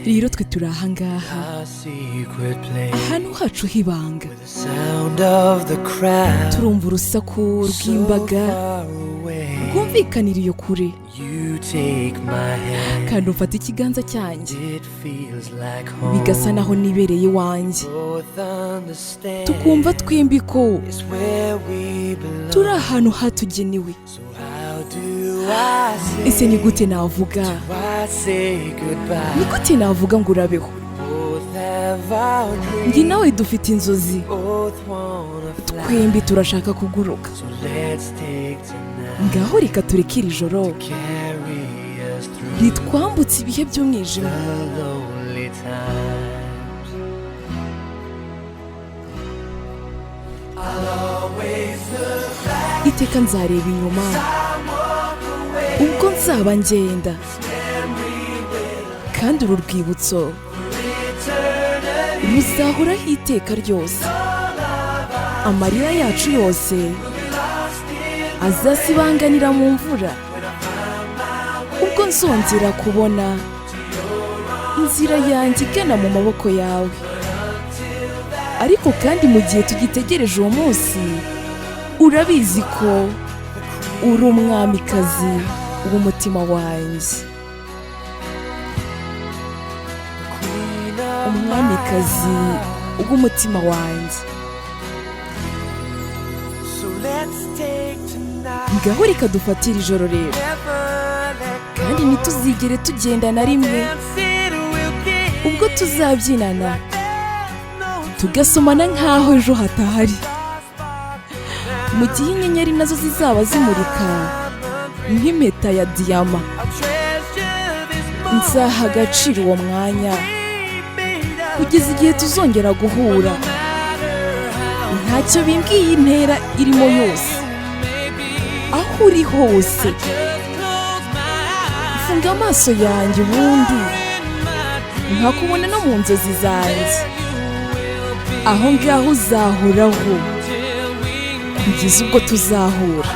rero twe turi ahangaha ahantu hacu h'ibanga turumva urusaku rw'imbaga rwumvikanira iyo kure kandi ufata ikiganza cyanjye bigasa naho nibereye iwanjye tukumva twembi ko turi ahantu hatugenewe. Ese ni gute navuga ngo urabeho? Njye nawe dufite inzozi, twembi turashaka kuguruka. Ngaho reka tureke iri joro ritwambutse ibihe by'umwijima. Iteka nzareba inyuma ubwo nzaba ngenda, kandi uru rwibutso ruzahoraho iteka ryose. Amarira yacu yose azasibanganira mu mvura ubwo nzongera kubona inzira yanjye igana mu maboko yawe. Ariko kandi mu gihe tugitegereje uwo munsi, urabizi ko uri umwamikazi w'umutima wanjye. Umwamikazi w'umutima wanjye. Ngaho reka dufatire ijoro rero, kandi ntituzigere tugenda na rimwe ubwo tuzabyinana tugasomana nk'aho ejo hatahari. Mu gihe inyenyeri nazo zizaba zimurika nk'impeta ya diyama, nzaha agaciro uwo mwanya kugeza igihe tuzongera guhura. Ntacyo bimbwiye intera irimo yose, aho uri hose funga amaso yanjye ubundi nkakubona no mu nzozi zanjye. Aho ngaho uzahoraho kugeza ubwo tuzahura.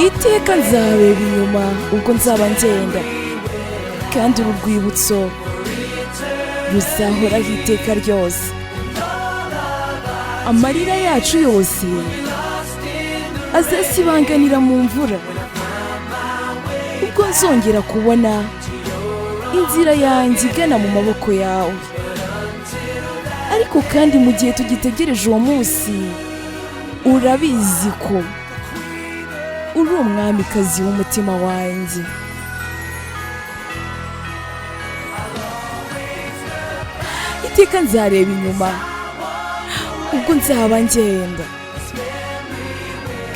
Iteka nzareba inyuma ubwo nzaba ngenda, kandi uru rwibutso ruzahoraho iteka ryose. Amarira yacu yose azasibanganira mu mvura ubwo nzongera kubona inzira yanjye igana mu maboko yawe. Ariko kandi mu gihe tugitegereje uwo munsi, urabizi ko uri umwamikazi w'umutima wanjye. Iteka nzareba inyuma ubwo nzaba ngenda,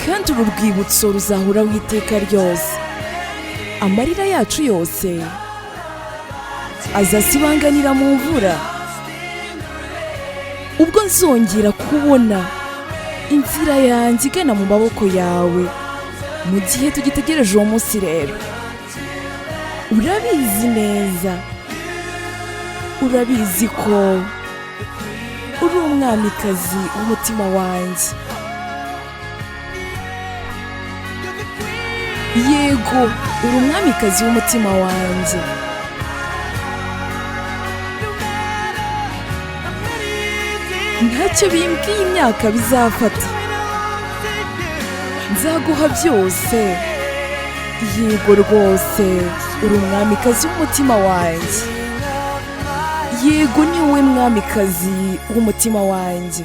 kandi uru rwibutso ruzahoraho iteka ryose. Amarira yacu yose azasibanganira mu mvura ubwo nzongera kubona inzira yanjye igana mu maboko yawe. Mu gihe tugitegereje uwo munsi rero, urabizi neza, urabizi ko uri umwamikazi w'umutima wanjye. Yego, uri umwamikazi w'umutima wanjye. Ntacyo bimbwiye imyaka bizafata, nzaguha byose. Yego rwose, uri umwamikazi w'umutima wanjye. Yego, ni wowe mwamikazi w'umutima wanjye.